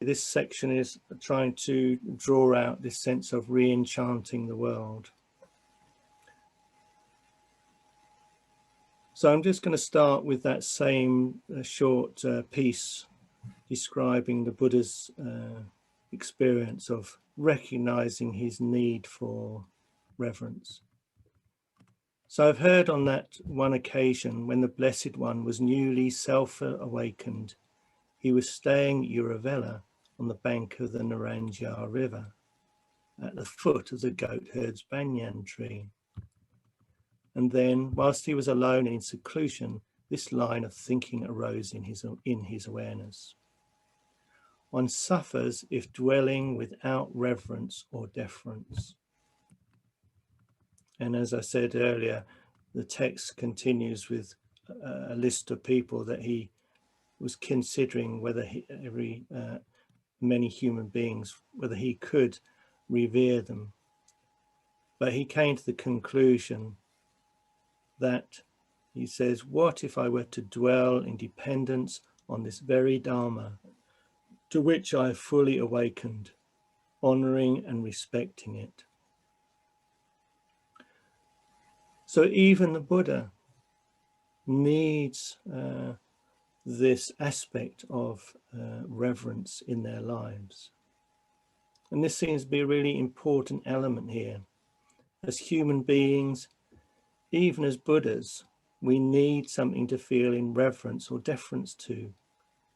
this section is trying to draw out this sense of re-enchanting the world. So I'm just going to start with that same short piece describing the Buddha's experience of recognizing his need for reverence. So I've heard on that one occasion when the Blessed One was newly self-awakened, he was staying at Uruvela on the bank of the Naranjar River at the foot of the goat herd's banyan tree. And then, whilst he was alone in seclusion, this line of thinking arose in his awareness. One suffers if dwelling without reverence or deference. And as I said earlier, the text continues with a list of people that he was considering whether many human beings, whether he could revere them. But he came to the conclusion that, he says, what if I were to dwell in dependence on this very Dharma to which I have fully awakened, honoring and respecting it? So even the Buddha needs this aspect of reverence in their lives. And this seems to be a really important element here. As human beings, even as Buddhas, we need something to feel in reverence or deference to.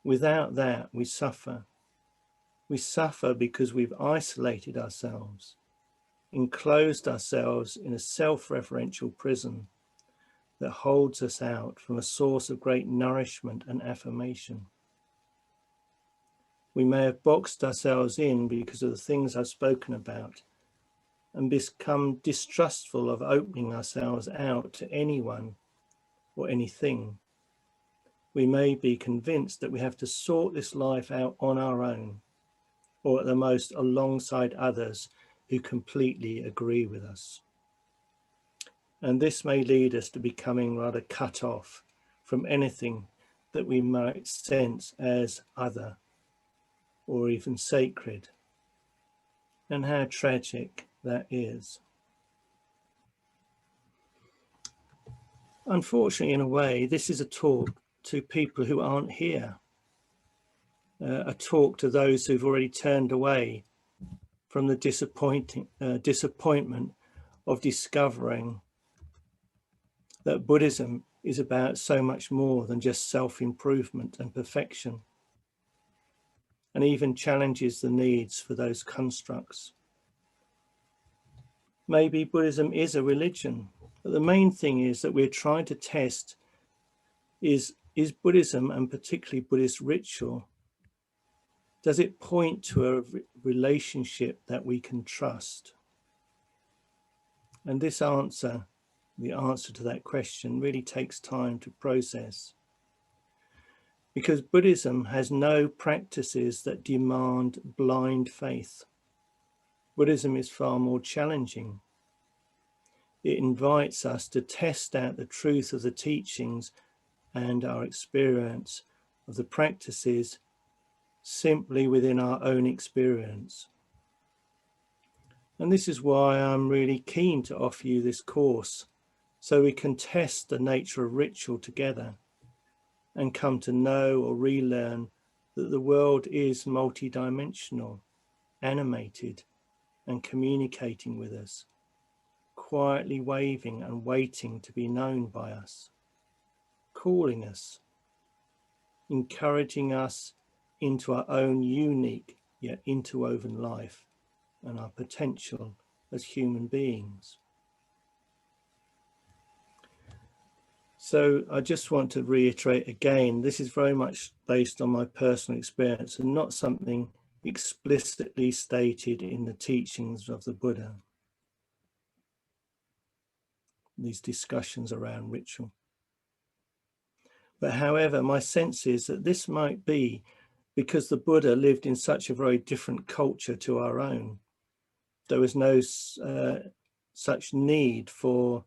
Without that, we suffer. We suffer because we've isolated ourselves, enclosed ourselves in a self-referential prison that holds us out from a source of great nourishment and affirmation. We may have boxed ourselves in because of the things I've spoken about and become distrustful of opening ourselves out to anyone or anything. We may be convinced that we have to sort this life out on our own, or at the most alongside others who completely agree with us. And this may lead us to becoming rather cut off from anything that we might sense as other or even sacred. And how tragic that is. Unfortunately, in a way, this is a talk to people who aren't here, a talk to those who've already turned away from the disappointment of discovering that Buddhism is about so much more than just self-improvement and perfection, and even challenges the needs for those constructs. Maybe Buddhism is a religion, but the main thing is that we're trying to test is Buddhism, and particularly Buddhist ritual, does it point to a relationship that we can trust? And this answer, the answer to that question, really takes time to process. Because Buddhism has no practices that demand blind faith. Buddhism is far more challenging. It invites us to test out the truth of the teachings and our experience of the practices simply within our own experience. And this is why I'm really keen to offer you this course, so we can test the nature of ritual together and come to know or relearn that the world is multidimensional, animated and communicating with us, quietly waving and waiting to be known by us, calling us, encouraging us into our own unique yet interwoven life and our potential as human beings. So I just want to reiterate again, this is very much based on my personal experience and not something explicitly stated in the teachings of the Buddha. These discussions around ritual. But however, my sense is that this might be because the Buddha lived in such a very different culture to our own. There was no such need for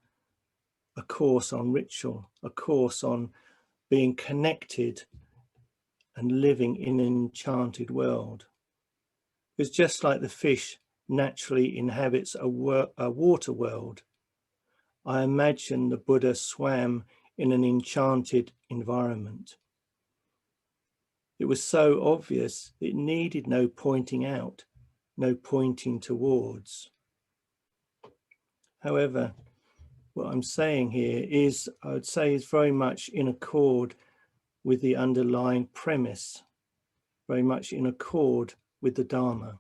a course on ritual, a course on being connected and living in an enchanted world. Because just like the fish naturally inhabits a water world, I imagine the Buddha swam in an enchanted environment. It was so obvious it needed no pointing out, no pointing towards. However, what I'm saying here is, I would say, is very much in accord with the underlying premise, very much in accord with the Dharma.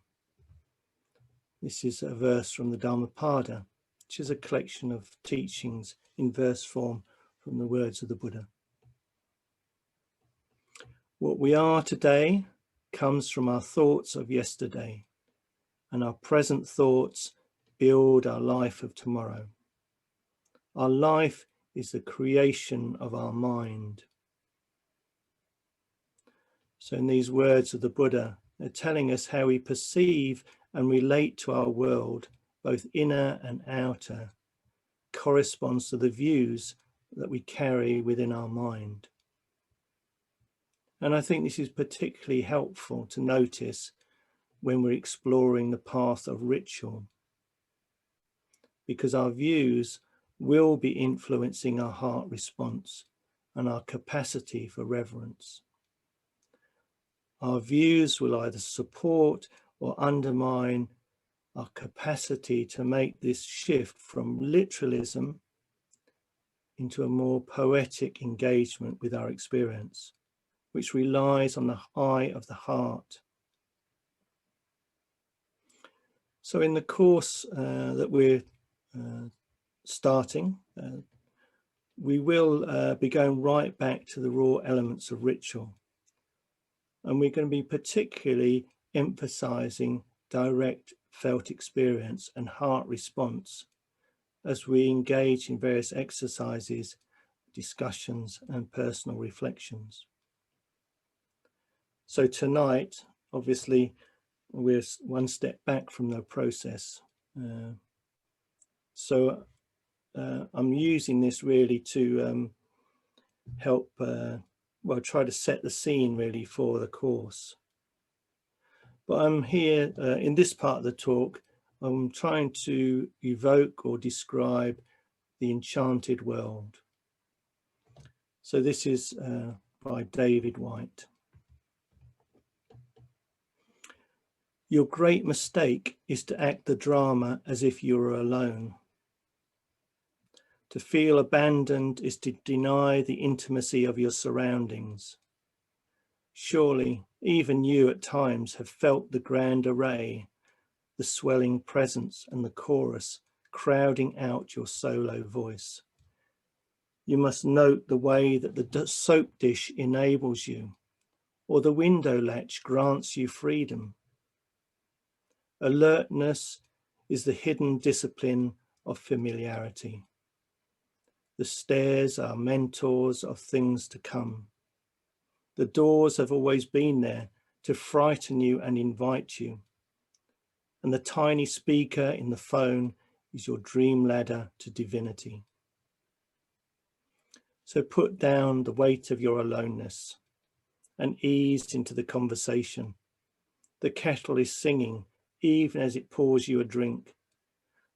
This is a verse from the Dhammapada, which is a collection of teachings in verse form from the words of the Buddha. What we are today comes from our thoughts of yesterday, and our present thoughts build our life of tomorrow. Our life is the creation of our mind. So in these words of the Buddha, they're telling us how we perceive and relate to our world, both inner and outer, corresponds to the views that we carry within our mind. And I think this is particularly helpful to notice when we're exploring the path of ritual, because our views will be influencing our heart response and our capacity for reverence. Our views will either support or undermine our capacity to make this shift from literalism into a more poetic engagement with our experience, which relies on the eye of the heart. So in the course that we're starting, we will be going right back to the raw elements of ritual. And we're going to be particularly emphasizing direct felt experience and heart response as we engage in various exercises, discussions, and personal reflections. So tonight, obviously, we're one step back from the process. So I'm using this really to help, try to set the scene really for the course. But I'm here in this part of the talk, I'm trying to evoke or describe the enchanted world. So this is by David White. Your great mistake is to act the drama as if you were alone. To feel abandoned is to deny the intimacy of your surroundings. Surely, even you at times have felt the grand array, the swelling presence and the chorus crowding out your solo voice. You must note the way that the soap dish enables you, or the window latch grants you freedom. Alertness is the hidden discipline of familiarity. The stairs are mentors of things to come. The doors have always been there to frighten you and invite you. And the tiny speaker in the phone is your dream ladder to divinity. So put down the weight of your aloneness and ease into the conversation. The kettle is singing even as it pours you a drink.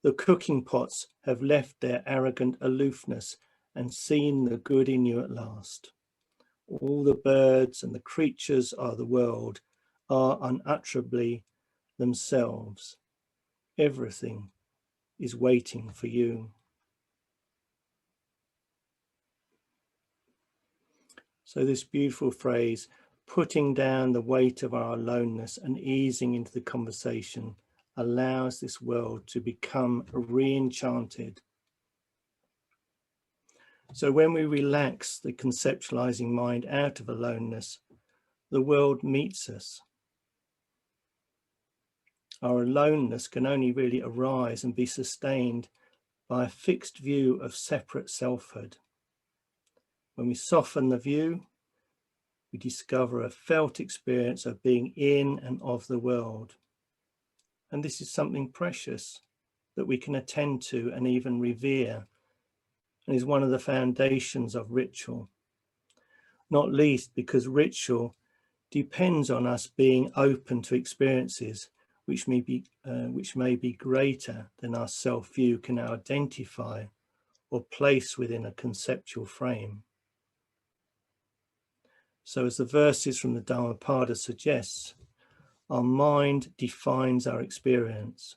The cooking pots have left their arrogant aloofness and seen the good in you at last. All the birds and the creatures of the world are unutterably themselves. Everything is waiting for you. So this beautiful phrase, putting down the weight of our aloneness and easing into the conversation, allows this world to become re-enchanted. So when we relax the conceptualizing mind out of aloneness, the world meets us. Our aloneness can only really arise and be sustained by a fixed view of separate selfhood. When we soften the view, we discover a felt experience of being in and of the world. And this is something precious that we can attend to and even revere, and is one of the foundations of ritual. Not least because ritual depends on us being open to experiences which may be greater than our self-view can identify or place within a conceptual frame. So as the verses from the Dhammapada suggests, our mind defines our experience.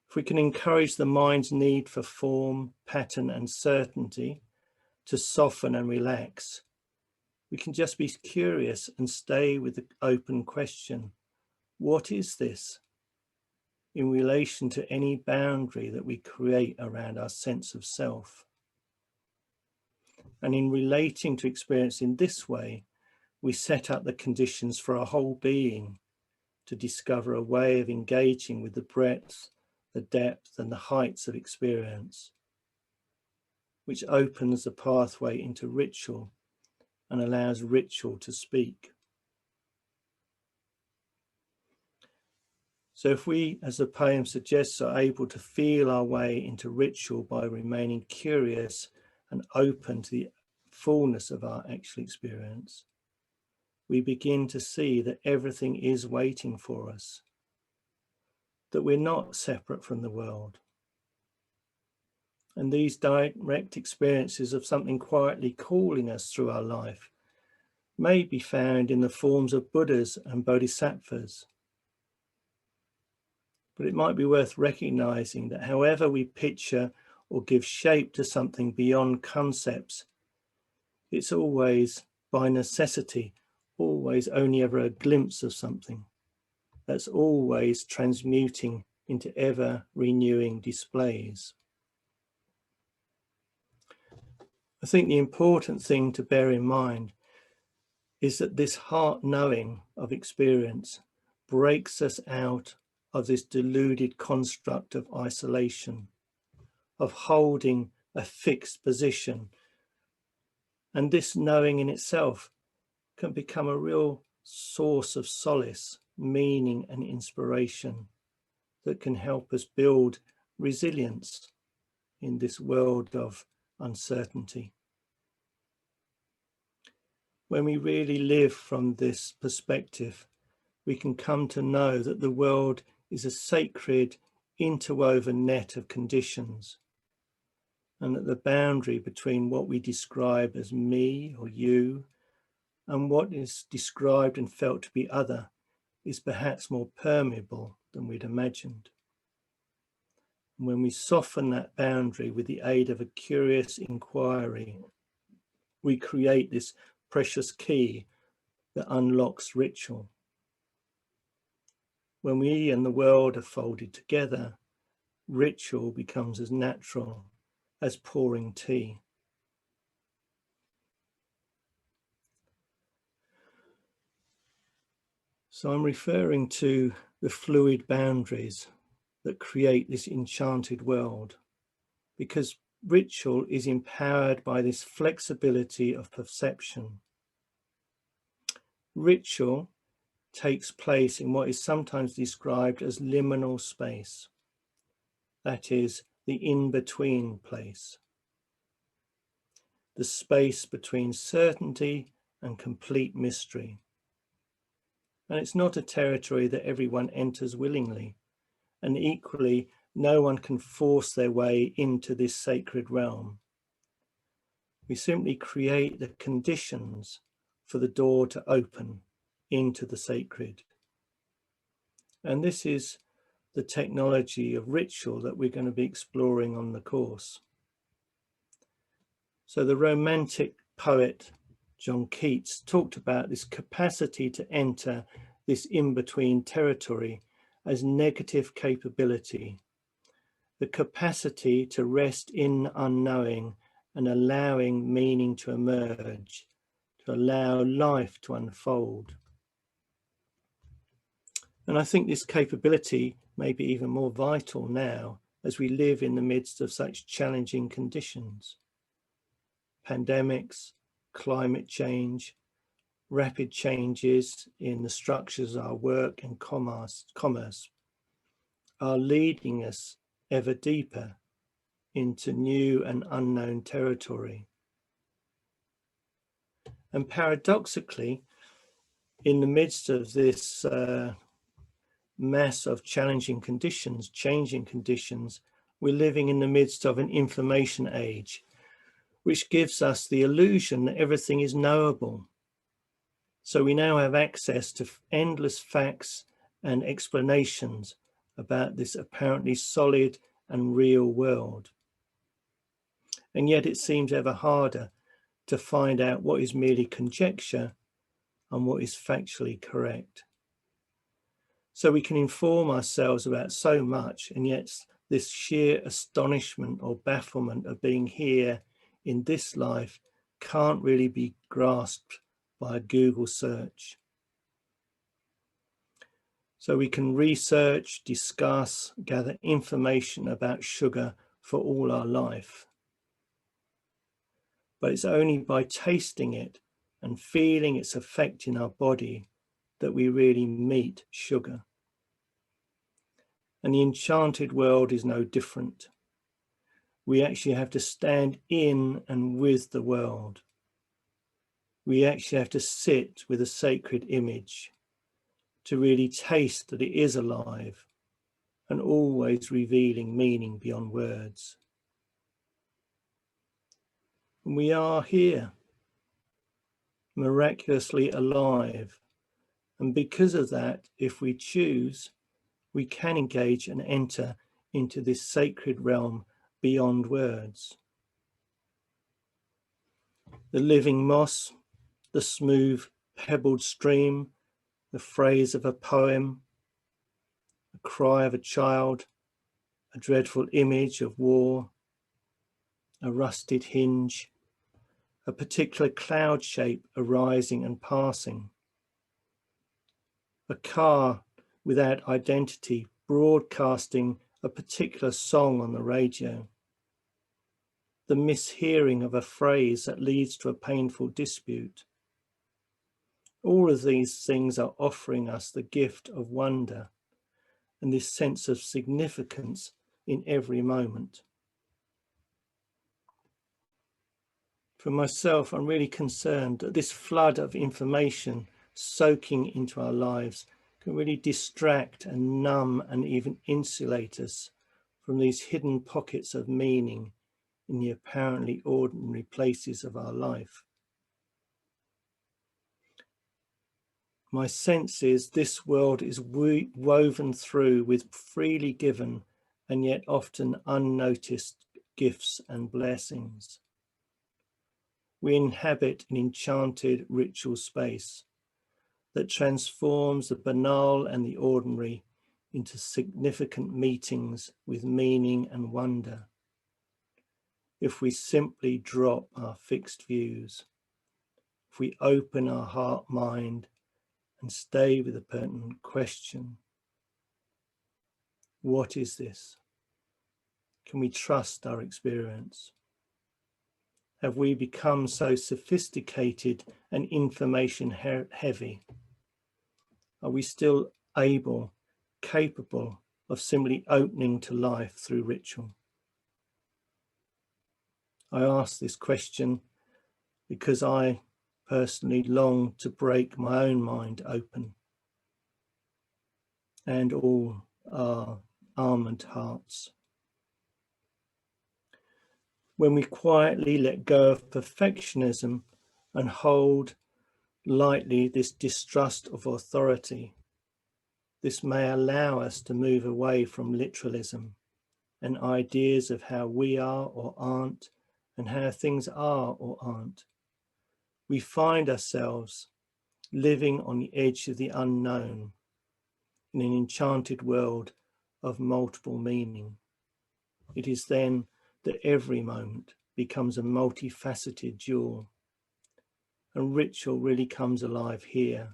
If we can encourage the mind's need for form, pattern, and certainty to soften and relax, we can just be curious and stay with the open question, what is this? In relation to any boundary that we create around our sense of self. And in relating to experience in this way, we set up the conditions for our whole being to discover a way of engaging with the breadth, the depth, and the heights of experience, which opens the pathway into ritual and allows ritual to speak. So if we, as the poem suggests, are able to feel our way into ritual by remaining curious and open to the fullness of our actual experience, we begin to see that everything is waiting for us, that we're not separate from the world. And these direct experiences of something quietly calling us through our life may be found in the forms of Buddhas and Bodhisattvas. But it might be worth recognizing that however we picture or give shape to something beyond concepts, it's always, by necessity, always only ever a glimpse of something that's always transmuting into ever renewing displays. I think the important thing to bear in mind is that this heart knowing of experience breaks us out of this deluded construct of isolation, of holding a fixed position. And this knowing in itself can become a real source of solace, meaning, and inspiration that can help us build resilience in this world of uncertainty. When we really live from this perspective, we can come to know that the world is a sacred, interwoven net of conditions, and that the boundary between what we describe as me or you and what is described and felt to be other is perhaps more permeable than we'd imagined. And when we soften that boundary with the aid of a curious inquiry, we create this precious key that unlocks ritual. When we and the world are folded together, ritual becomes as natural as pouring tea. So I'm referring to the fluid boundaries that create this enchanted world, because ritual is empowered by this flexibility of perception. Ritual takes place in what is sometimes described as liminal space, that is, the in-between place, the space between certainty and complete mystery. And it's not a territory that everyone enters willingly, and equally, no one can force their way into this sacred realm. We simply create the conditions for the door to open into the sacred. And this is the technology of ritual that we're going to be exploring on the course. So the Romantic poet John Keats talked about this capacity to enter this in-between territory as negative capability, the capacity to rest in unknowing and allowing meaning to emerge, to allow life to unfold. And I think this capability may be even more vital now as we live in the midst of such challenging conditions. Pandemics, climate change, rapid changes in the structures of our work and commerce are leading us ever deeper into new and unknown territory. And paradoxically, in the midst of this mass of challenging conditions, changing conditions, we're living in the midst of an information age, which gives us the illusion that everything is knowable. So we now have access to endless facts and explanations about this apparently solid and real world. And yet it seems ever harder to find out what is merely conjecture and what is factually correct. So we can inform ourselves about so much, and yet this sheer astonishment or bafflement of being here in this life can't really be grasped by a Google search. So we can research, discuss, gather information about sugar for all our life. But it's only by tasting it and feeling its effect in our body that we really meet sugar. And the enchanted world is no different. We actually have to stand in and with the world. We actually have to sit with a sacred image to really taste that it is alive and always revealing meaning beyond words. And we are here, miraculously alive. And because of that, if we choose, we can engage and enter into this sacred realm beyond words. The living moss, the smooth pebbled stream, the phrase of a poem, the cry of a child, a dreadful image of war, a rusted hinge, a particular cloud shape arising and passing, a car without identity broadcasting a particular song on the radio, the mishearing of a phrase that leads to a painful dispute. All of these things are offering us the gift of wonder and this sense of significance in every moment. For myself, I'm really concerned that this flood of information soaking into our lives can really distract and numb and even insulate us from these hidden pockets of meaning in the apparently ordinary places of our life. My sense is this world is woven through with freely given and yet often unnoticed gifts and blessings. We inhabit an enchanted ritual space that transforms the banal and the ordinary into significant meetings with meaning and wonder. If we simply drop our fixed views, if we open our heart, mind, and stay with the pertinent question, what is this? Can we trust our experience? Have we become so sophisticated and information heavy? Are we still capable of simply opening to life through ritual? I ask this question because I personally long to break my own mind open and all our almond hearts. When we quietly let go of perfectionism and hold lightly this distrust of authority, this may allow us to move away from literalism and ideas of how we are or aren't and how things are or aren't. We find ourselves living on the edge of the unknown in an enchanted world of multiple meaning. It is then that every moment becomes a multifaceted jewel, and ritual really comes alive here.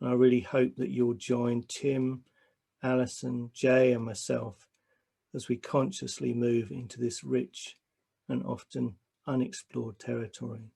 And I really hope that you'll join Tim, Alison, Jay and myself as we consciously move into this rich and often unexplored territory.